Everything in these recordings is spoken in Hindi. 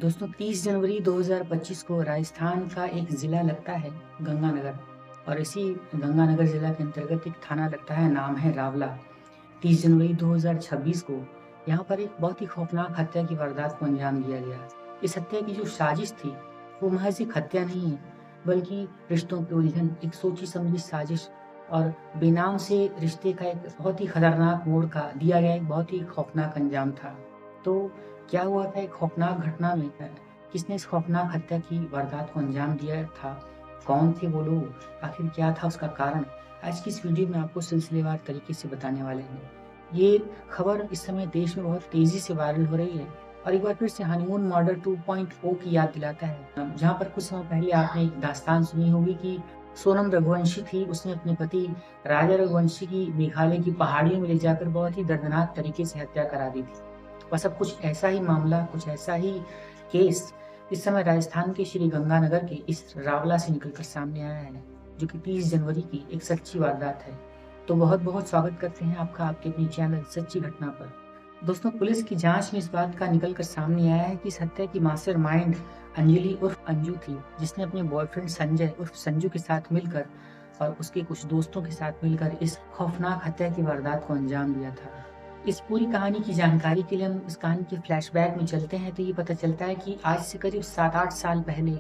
दोस्तों 30 जनवरी 2025 को राजस्थान का एक ज़िला लगता है गंगानगर और इसी गंगानगर ज़िला के अंतर्गत एक थाना लगता है, नाम है रावला। 30 जनवरी 2026 को यहाँ पर एक बहुत ही खौफनाक हत्या की वारदात को अंजाम दिया गया। इस हत्या की जो साजिश थी वो महज एक हत्या नहीं है, बल्कि रिश्तों के उलझन, एक सोची समझी साजिश और बेनाम से रिश्ते का एक बहुत ही खतरनाक मोड़ का दिया गया एक बहुत ही खौफनाक अंजाम था। तो क्या हुआ था एक खौफनाक घटना में किसने इस खौफनाक हत्या की वारदात को अंजाम दिया था? कौन थे वो लोग? आखिर क्या था उसका कारण? आज की इस वीडियो में आपको सिलसिलेवार तरीके से बताने वाले हैं। ये खबर इस समय देश में बहुत तेज़ी से वायरल हो रही है और एक बार फिर से हनीमून मर्डर 2.0 की याद दिलाता है। जहाँ पर कुछ समय पहले आपने एक दास्तान सुनी होगी कि सोनम रघुवंशी थी, उसने अपने पति राजा रघुवंशी की मेघालय की पहाड़ियों में ले जाकर बहुत ही दर्दनाक तरीके से हत्या करा दी थी। बस अब कुछ ऐसा ही मामला, कुछ ऐसा ही केस इस समय राजस्थान के श्री गंगानगर के इस रावला से निकलकर सामने आया है, जो कि 30 जनवरी की एक सच्ची वारदात है। तो बहुत-बहुत स्वागत करते हैं आपका आपके अपने चैनल सच्ची घटना पर। दोस्तों, पुलिस की जाँच में इस बात का निकल कर सामने आया है कि इस हत्या की मास्टरमाइंड अंजलि उर्फ अंजू थी, जिसने अपने बॉयफ्रेंड संजय उर्फ संजू के साथ मिलकर और उसके कुछ दोस्तों के साथ मिलकर इस खौफनाक हत्या की वारदात को अंजाम दिया था। इस पूरी कहानी की जानकारी के लिए हम इस कहानी के फ्लैशबैक में चलते हैं, तो ये पता चलता है कि आज से करीब 7-8 साल पहले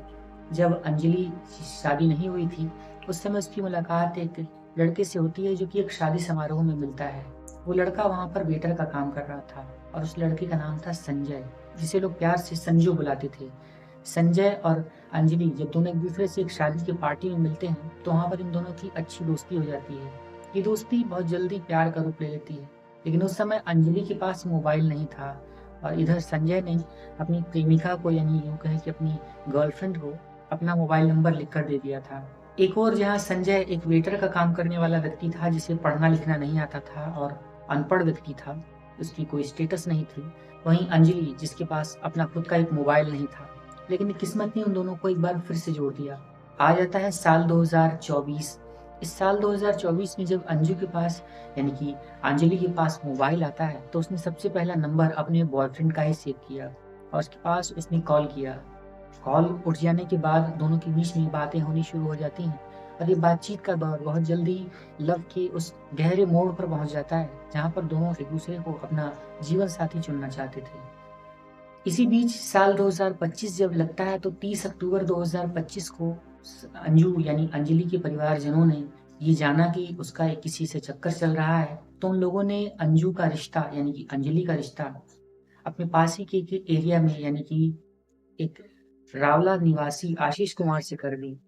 जब अंजलि की शादी नहीं हुई थी, उस समय उसकी मुलाकात एक लड़के से होती है जो कि एक शादी समारोह में मिलता है। वो लड़का वहाँ पर वेटर का काम कर रहा था और उस लड़के का नाम था संजय, जिसे लोग प्यार से संजू बुलाते थे। संजय और अंजलि जब दोनों एक-दूसरे से एक शादी की पार्टी में मिलते हैं, तो वहाँ पर इन दोनों की अच्छी दोस्ती हो जाती है। ये दोस्ती बहुत जल्दी प्यार का रूप ले लेती है। लेकिन उस समय अंजलि के पास मोबाइल नहीं था और इधर संजय ने अपनी प्रेमिका को, यानी यूँ कहें कि अपनी गर्लफ्रेंड को, अपना मोबाइल नंबर लिख कर दे दिया था। एक ओर जहाँ संजय एक वेटर का काम करने वाला व्यक्ति था, जिसे पढ़ना-लिखना नहीं आता था और अनपढ़ व्यक्ति था, उसकी कोई स्टेटस नहीं थी। वहीं अंजलि, जिसके पास अपना खुद का एक मोबाइल नहीं था। लेकिन किस्मत ने उन दोनों को एक बार फिर से जोड़ दिया। आ जाता है साल 2024। इस साल 2024 में जब अंजू के पास, यानी कि अंजलि के पास मोबाइल आता है, तो उसने सबसे पहला नंबर अपने बॉयफ्रेंड का ही सेव किया और उसके पास उसने कॉल किया। कॉल उठ जाने के बाद दोनों के बीच में बातें होनी शुरू हो जाती हैं और ये बातचीत का दौर बहुत जल्दी लव के उस गहरे मोड़ पर पहुंच जाता है, जहां पर दोनों एक दूसरे को अपना जीवन साथी चुनना चाहते थे। इसी बीच साल 2025 जब लगता है, तो 30 अक्टूबर 2025 को अंजू यानी अंजलि के परिवारजनों ने ये जाना कि उसका एक किसी से चक्कर चल रहा है, तो उन लोगों ने अंजू का रिश्ता, यानी कि अंजलि का रिश्ता अपने पास ही के एक एरिया में, यानी कि एक रावला निवासी आशीष कुमार से कर दी।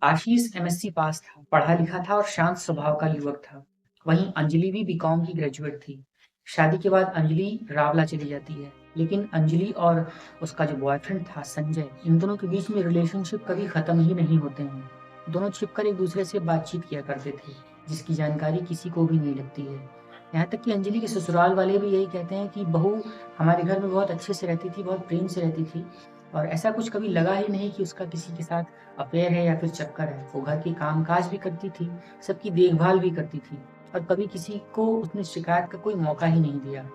आशीष एमएससी पास था, पढ़ा-लिखा था और शांत स्वभाव का युवक था। वहीं अंजलि भी बीकॉम की ग्रेजुएट थी। शादी के बाद अंजलि रावला चली जाती है, लेकिन अंजलि और उसका जो बॉयफ्रेंड था संजय, इन दोनों के बीच में रिलेशनशिप कभी खत्म ही नहीं होते हैं। दोनों छिपकर एक दूसरे से बातचीत किया करते थे, जिसकी जानकारी किसी को भी नहीं लगती है। यहाँ तक कि अंजलि के ससुराल वाले भी यही कहते हैं कि बहू हमारे घर में बहुत अच्छे से रहती थी, बहुत प्रेम से रहती थी और ऐसा कुछ कभी लगा ही नहीं कि उसका किसी के साथ अफेयर है या फिर चक्कर है। वो घर के काम-काज भी करती थी, सबकी देखभाल भी करती थी और कभी किसी को उसने शिकायत का कोई मौका ही नहीं दिया।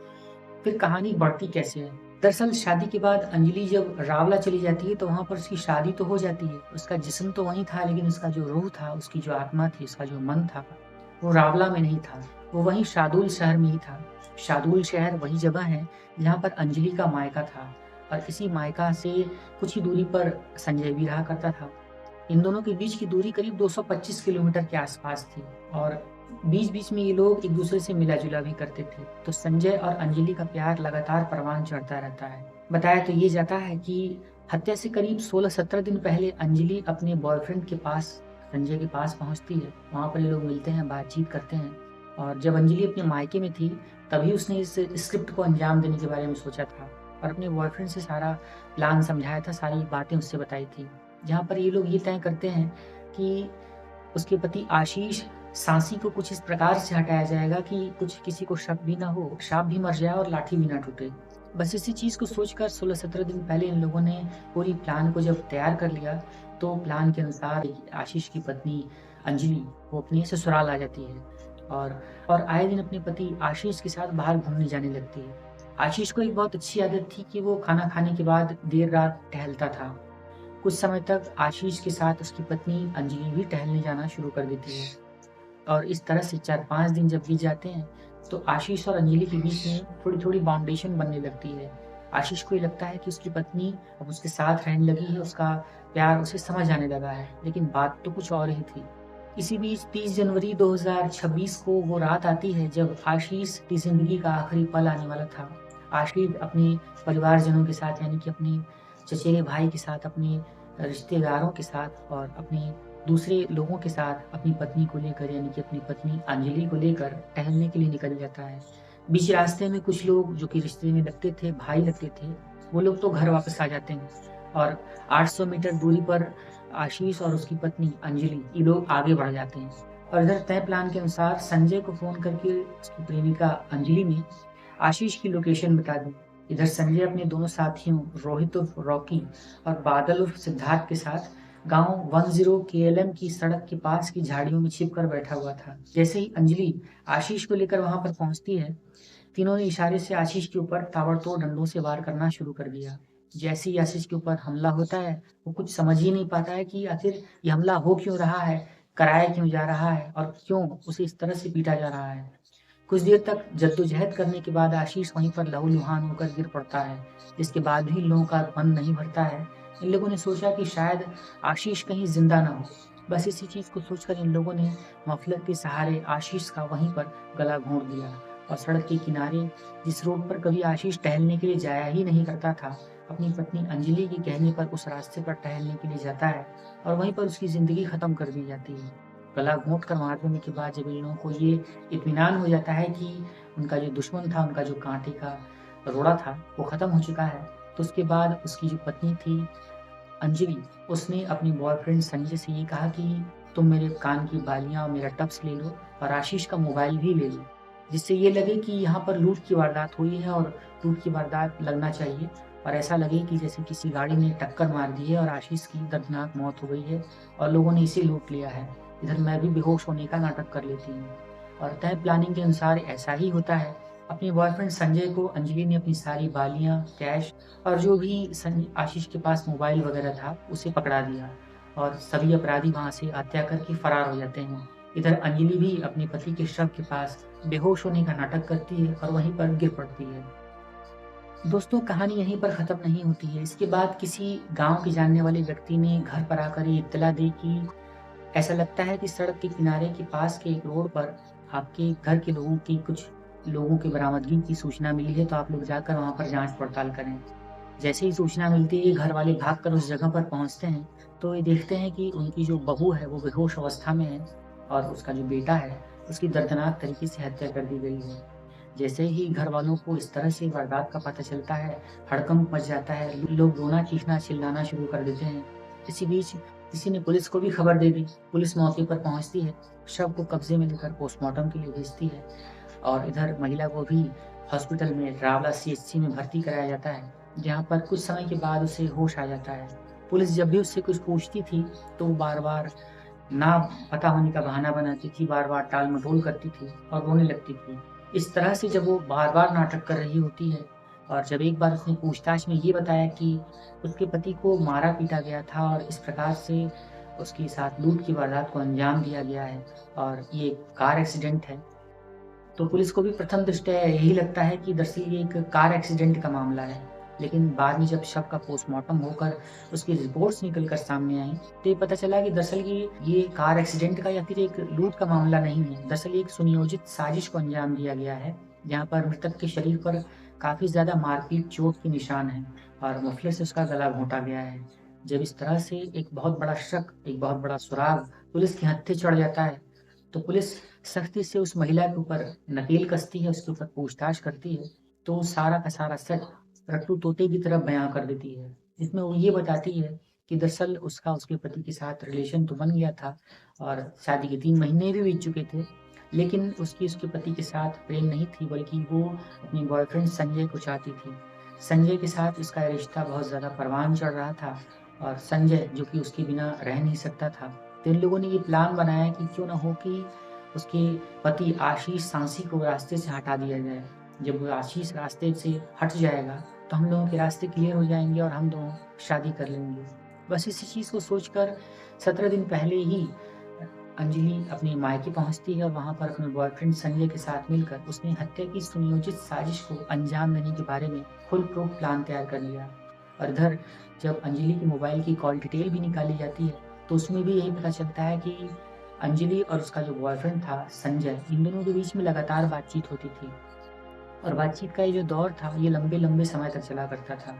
फिर कहानी बढ़ती कैसे है? दरअसल शादी के बाद अंजलि जब रावला चली जाती है, तो वहाँ पर उसकी शादी तो हो जाती है। उसका जिस्म तो वहीं था, लेकिन उसका जो रूह था, उसकी जो आत्मा थी, उसका जो मन था, वो रावला में नहीं था। वो वहीं शार्दुल शहर में ही था। शार्दुल शहर वही जगह है जहाँ पर अंजलि का मायका था और इसी मायका से कुछ ही दूरी पर संजय भी रहा करता था। इन दोनों के बीच की दूरी करीब 225 किलोमीटर के आसपास थी और बीच-बीच में ये लोग एक दूसरे से मिला-जुला भी करते थे। तो संजय और अंजलि का प्यार लगातार परवान चढ़ता रहता है। बताया तो ये जाता है कि हत्या से करीब 16-17 दिन पहले अंजलि अपने बॉयफ्रेंड के पास, संजय के पास पहुँचती है। वहाँ पर ये लोग मिलते हैं, बातचीत करते हैं और जब अंजलि अपने मायके में थी, तभी उसने इस स्क्रिप्ट को अंजाम देने के बारे में सोचा था और अपने बॉयफ्रेंड से सारा प्लान समझाया था, सारी बातें उससे बताई थी। जहाँ पर ये लोग ये तय करते हैं कि उसके पति आशीष सांसी को कुछ इस प्रकार से हटाया जाएगा कि कुछ किसी को शक भी ना हो, साँप भी मर जाए और लाठी भी ना टूटे। बस इसी चीज़ को सोचकर 16-17 दिन पहले इन लोगों ने पूरी प्लान को जब तैयार कर लिया, तो प्लान के अनुसार आशीष की पत्नी अंजलि वो अपने ससुराल आ जाती है और आए दिन अपने पति आशीष के साथ बाहर घूमने जाने लगती है। आशीष को एक बहुत अच्छी आदत थी कि वो खाना खाने के बाद देर रात टहलता था। कुछ समय तक आशीष के साथ उसकी पत्नी अंजलि भी टहलने जाना शुरू कर देती है और इस तरह से 4-5 दिन जब बीत जाते हैं, तो आशीष और अंजलि के बीच में थोड़ी-थोड़ी बाउंडेशन बनने लगती है। आशीष को ये लगता है कि उसकी पत्नी अब उसके साथ रहने लगी है, उसका प्यार उसे समझ आने लगा है, लेकिन बात तो कुछ और ही थी। इसी बीच 30 जनवरी 2026 को वो रात आती है जब आशीष की ज़िंदगी का आखिरी पल आने वाला था। आशीष अपने परिवारजनों के साथ यानी कि अपने चचेरे भाई के साथ, अपने रिश्तेदारों के साथ और अपने दूसरे लोगों के साथ अपनी पत्नी को लेकर यानी कि अपनी पत्नी अंजलि को लेकर टहलने के लिए निकल जाता है। बीच रास्ते में कुछ लोग जो कि रिश्ते में लगते थे, भाई लगते थे, वो लोग तो घर वापस आ जाते हैं और 800 मीटर दूरी पर आशीष और उसकी पत्नी अंजलि ये लोग आगे बढ़ जाते हैं और इधर तय प्लान के अनुसार संजय को फ़ोन करके उसकी प्रेमिका अंजलि ने आशीष की लोकेशन बता दी। इधर संजय अपने दोनों साथियों रोहित उर्फ रॉकी और बादल उर्फ सिद्धार्थ के साथ गांव 10 केएलएम की सड़क के पास की झाड़ियों में छिपकर बैठा हुआ था। जैसे ही अंजलि आशीष को लेकर वहां पर पहुंचती है, तीनों ने इशारे से आशीष के ऊपर ताबड़तोड़ डंडों से वार करना शुरू कर दिया। जैसे ही आशीष के ऊपर हमला होता है, वो कुछ समझ ही नहीं पाता है कि आखिर ये हमला हो क्यों रहा है, कराया क्यों जा रहा है और क्यों उसे इस तरह से पीटा जा रहा है। कुछ देर तक जद्दोजहद करने के बाद आशीष वहीं पर लहूलुहान होकर गिर पड़ता है। इसके बाद भी इन लोगों का मन नहीं भरता है। इन लोगों ने सोचा कि शायद आशीष कहीं जिंदा ना हो। बस इसी चीज़ को सोचकर इन लोगों ने मफलर के सहारे आशीष का वहीं पर गला घोंट दिया और सड़क के किनारे जिस रोड पर कभी आशीष टहलने के लिए जाया ही नहीं करता था, अपनी पत्नी अंजलि के कहने पर उस रास्ते पर टहलने के लिए जाता है और वहीं पर उसकी ज़िंदगी ख़त्म कर दी जाती है। गला घोंट कर मार देने के बाद जब इन लोगों को ये इत्मीनान हो जाता है कि उनका जो दुश्मन था, उनका जो काँटे का रोड़ा था, वो ख़त्म हो चुका है, तो उसके बाद उसकी जो पत्नी थी अंजलि, उसने अपने बॉयफ्रेंड संजय से ये कहा कि तुम मेरे कान की बालियाँ और मेरा टप्स ले लो और आशीष का मोबाइल भी ले लो, जिससे ये लगे कि यहाँ पर लूट की वारदात हुई है और लूट की वारदात लगना चाहिए और ऐसा लगे कि जैसे किसी गाड़ी ने टक्कर मार दी है और आशीष की दर्दनाक मौत हो गई है और लोगों ने इसे लूट लिया है। इधर मैं भी बेहोश होने का नाटक कर लेती हूँ और तय प्लानिंग के अनुसार ऐसा ही होता है। अपने बॉयफ्रेंड संजय को अंजलि ने अपनी सारी बालियाँ, कैश और जो भी आशीष के पास मोबाइल वगैरह था, उसे पकड़ा दिया और सभी अपराधी वहाँ से हत्या करके फरार हो जाते हैं। इधर अंजलि भी अपने पति के शव के पास बेहोश होने का नाटक करती है और वहीं पर गिर पड़ती है। दोस्तों, कहानी यहीं पर ख़त्म नहीं होती है। इसके बाद किसी गाँव के जानने वाले व्यक्ति ने घर पर आकर ये इत्तला दी कि ऐसा लगता है कि सड़क के किनारे के पास के एक रोड पर आपके घर के लोगों की कुछ लोगों की बरामदगी की सूचना मिली है, तो आप लोग जाकर वहाँ पर जाँच पड़ताल करें। जैसे ही सूचना मिलती है, घर वाले भागकर उस जगह पर पहुँचते हैं, तो ये देखते हैं कि उनकी जो बहू है, वो बेहोश अवस्था में है और उसका जो बेटा है, उसकी दर्दनाक तरीके से हत्या कर दी गई है। जैसे ही घर वालों को इस तरह से वारदात का पता चलता है, हड़कंप मच जाता है, लोग रोना, चीखना, चिल्लाना शुरू कर देते हैं। इसी बीच किसी ने पुलिस को भी खबर दे दी। पुलिस मौके पर पहुँचती है, शव को कब्जे में लेकर पोस्टमार्टम के लिए भेजती है और इधर महिला को भी हॉस्पिटल में रावला सीएचसी में भर्ती कराया जाता है, जहाँ पर कुछ समय के बाद उसे होश आ जाता है। पुलिस जब भी उससे कुछ पूछती थी, तो वो बार-बार ना पता होने का बहाना बनाती थी, बार-बार टाल-मटोल करती थी और रोने लगती थी। इस तरह से जब वो बार-बार नाटक कर रही होती है और जब एक बार उसने पूछताछ में ये बताया कि उसके पति को मारा-पीटा गया था और इस प्रकार से उसके साथ लूट की वारदात को अंजाम दिया गया है और ये कार एक्सीडेंट है, तो पुलिस को भी प्रथम दृष्टया यही लगता है कि दरअसल ये एक कार एक्सीडेंट का मामला है। लेकिन बाद में जब शव का पोस्टमार्टम होकर उसकी रिपोर्ट्स निकल कर सामने आई, तो ये पता चला कि दरअसल ये कार एक्सीडेंट का या फिर एक लूट का मामला नहीं है। दरअसल एक सुनियोजित साजिश को अंजाम दिया गया है, जहाँ पर मृतक के शरीर पर काफ़ी ज़्यादा मारपीट, चोट के निशान हैं और मफलर से उसका गला घोंटा गया है। जब इस तरह से एक बहुत बड़ा शक, एक बहुत बड़ा सुराग पुलिस के हत्थे चढ़ जाता है, तो पुलिस सख्ती से उस महिला के ऊपर नकेल कसती है, उसके ऊपर पूछताछ करती है, तो सारा का सारा सच रट्टू तोते की तरह बयां कर देती है, जिसमें वो ये बताती है कि दरअसल उसका उसके पति के साथ रिलेशन तो बन गया था और शादी के 3 महीने भी बीत चुके थे, लेकिन उसकी उसके पति के साथ प्रेम नहीं थी, बल्कि वो अपने बॉयफ्रेंड संजय को चाहती थी। संजय के साथ उसका रिश्ता बहुत ज़्यादा परवान चढ़ रहा था और संजय जो कि उसके बिना रह नहीं सकता था, तो इन लोगों ने ये प्लान बनाया कि क्यों ना हो कि उसके पति आशीष सांसी को रास्ते से हटा दिया जाए जब वो आशीष रास्ते से हट जाएगा तो हम लोगों के रास्ते क्लियर हो जाएँगे और हम दोनों शादी कर लेंगे। बस इसी चीज़ को सोचकर 17 दिन पहले ही अंजलि अपने मायके पहुँचती है और वहाँ पर अपने बॉयफ्रेंड संजय के साथ मिलकर उसने हत्या की सुनियोजित साजिश को अंजाम देने के बारे में फुल प्रूफ प्लान तैयार कर लिया। और इधर जब अंजलि के मोबाइल की कॉल डिटेल भी निकाली जाती है, तो उसमें भी यही पता चलता है कि अंजलि और उसका जो बॉयफ्रेंड था संजय, इन दोनों के बीच में लगातार बातचीत होती थी। और बातचीत का ये जो दौर था, ये लंबे-लंबे समय तक चला करता था।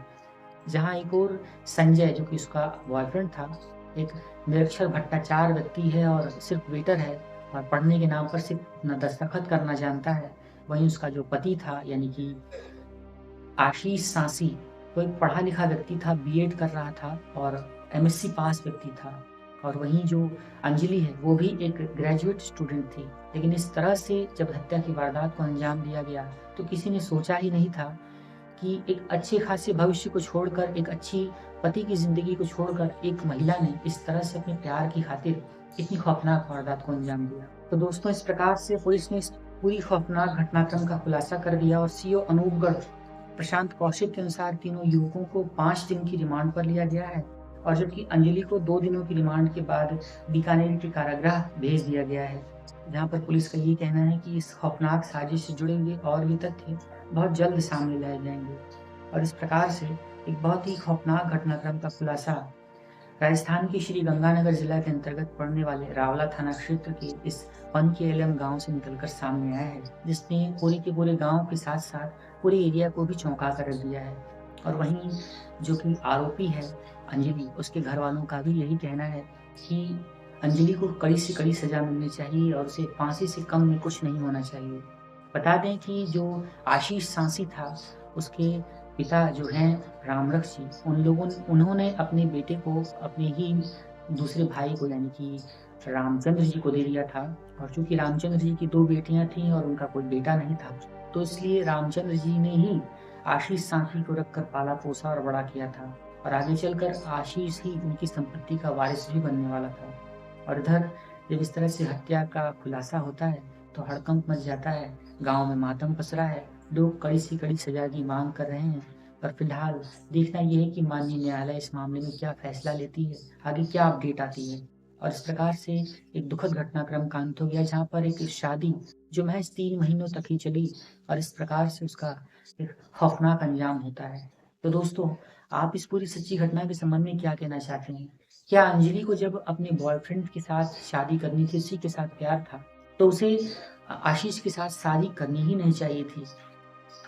जहाँ एक ओर संजय जो कि उसका बॉयफ्रेंड था, एक निरक्षर भट्टाचार्य व्यक्ति है और सिर्फ़ वेटर है और पढ़ने के नाम पर सिर्फ़ अपना दस्तखत करना जानता है। वहीं उसका जो पति था यानी कि आशीष सांसी, वो एक पढ़ा-लिखा व्यक्ति था, बीएड कर रहा था और एमएससी पास व्यक्ति था। और वहीं जो अंजलि है, वो भी एक ग्रेजुएट स्टूडेंट थी। लेकिन इस तरह से जब हत्या की वारदात को अंजाम दिया गया, तो किसी ने सोचा ही नहीं था कि एक अच्छे खासे भविष्य को छोड़कर, एक अच्छी पति की ज़िंदगी को छोड़कर एक महिला ने इस तरह से अपने प्यार की खातिर इतनी खौफनाक वारदात को अंजाम दिया। तो दोस्तों, इस प्रकार से पुलिस ने इस पूरी खौफनाक घटनाक्रम का खुलासा कर दिया और सीओ अनूपगढ़ प्रशांत कौशिक के अनुसार तीनों युवकों को 5 दिन की रिमांड पर लिया गया है और जबकि अंजलि को 2 दिनों की रिमांड के बाद बीकानेर के कारागृह भेज दिया गया है। जहाँ पर पुलिस का ये कहना है कि इस खौफनाक साजिश से जुड़े हुए और भी तथ्य बहुत जल्द सामने लाए जाएँगे। और इस प्रकार से एक बहुत ही खौफनाक घटनाक्रम का खुलासा राजस्थान के श्री गंगानगर जिला के अंतर्गत पड़ने वाले रावला थाना क्षेत्र के इस पनकेएलएम गांव से निकलकर सामने आया है, जिसने पूरे के पूरे गांव के साथ-साथ पूरे एरिया को भी चौंका कर रख दिया है। और वहीं जो कि आरोपी है अंजलि, उसके घरवालों का भी यही कहना है कि अंजलि को कड़ी से कड़ी सज़ा मिलनी चाहिए और उसे फांसी से कम में कुछ नहीं होना चाहिए। बता दें कि जो आशीष सांसी था, उसके पिता जो हैं रामरख जी, उन्होंने अपने बेटे को अपने ही दूसरे भाई को यानी कि रामचंद्र जी को दे दिया था। और चूँकि रामचंद्र जी की 2 बेटियाँ थीं और उनका कोई बेटा नहीं था, तो इसलिए रामचंद्र जी ने ही आशीष सांसी को रखकर पाला-पोसा और बड़ा किया था और आगे चलकर आशीष ही उनकी संपत्ति का वारिस भी बनने वाला था। और इधर जब इस तरह से हत्या का खुलासा होता है, तो हड़कंप मच जाता है, गाँव में मातम पसरा है, लोग कड़ी से कड़ी सज़ा की माँग कर रहे हैं। पर फिलहाल देखना ये है कि माननीय न्यायालय इस मामले में क्या फैसला लेती है, आगे क्या अपडेट आती है। और इस प्रकार से एक दुखद घटनाक्रम का अंत हो गया, जहाँ पर एक शादी जो महज़ 3 महीनों तक ही चली और इस प्रकार से उसका एक खौफनाक अंजाम होता है। तो दोस्तों, आप इस पूरी सच्ची घटना के संबंध में क्या कहना चाहते हैं? क्या अंजलि को जब अपने बॉयफ्रेंड के साथ शादी करनी थी, उसी के साथ प्यार था, तो उसे आशीष के साथ शादी करनी ही नहीं चाहिए थी?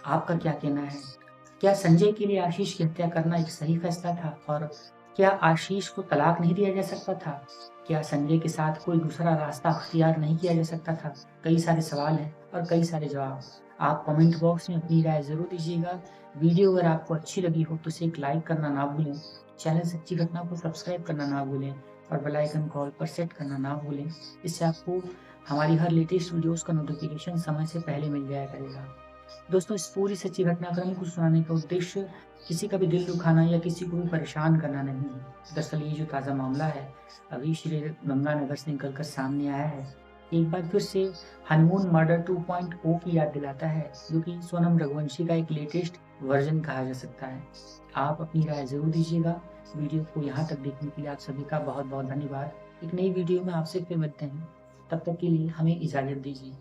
आपका क्या कहना है? क्या संजय के लिए आशीष की हत्या करना एक सही फैसला था? और क्या आशीष को तलाक नहीं दिया जा सकता था? क्या संजय के साथ कोई दूसरा रास्ता अख्तियार नहीं किया जा सकता था? कई सारे सवाल हैं और कई सारे जवाब। आप कमेंट बॉक्स में अपनी राय ज़रूर दीजिएगा। वीडियो अगर आपको अच्छी लगी हो तो इसे एक लाइक करना ना भूलें। चैनल सच्ची घटना को सब्सक्राइब करना ना भूलें और बेल आइकन को ऑल पर सेट करना ना भूलें। इससे आपको हमारी हर लेटेस्ट वीडियोज़ का नोटिफ़िकेशन समय से पहले मिल जाया करेगा। दोस्तों, इस पूरी सच्ची घटनाक्रम को सुनाने का उद्देश्य किसी का भी दिल दुखाना या किसी को भी परेशान करना नहीं है। दरअसल ये जो ताज़ा मामला है, अभी श्री गंगानगर से निकल कर सामने आया है। एक बार फिर से हनीमून मर्डर 2.0 की याद दिलाता है, जो कि सोनम रघुवंशी का एक लेटेस्ट वर्ज़न कहा जा सकता है। आप अपनी राय ज़रूर दीजिएगा। वीडियो को यहाँ तक देखने के लिए आप सभी का बहुत-बहुत धन्यवाद। एक नई वीडियो में आपसे फिर मिलते हैं। तब तक के लिए हमें इजाज़त दीजिए।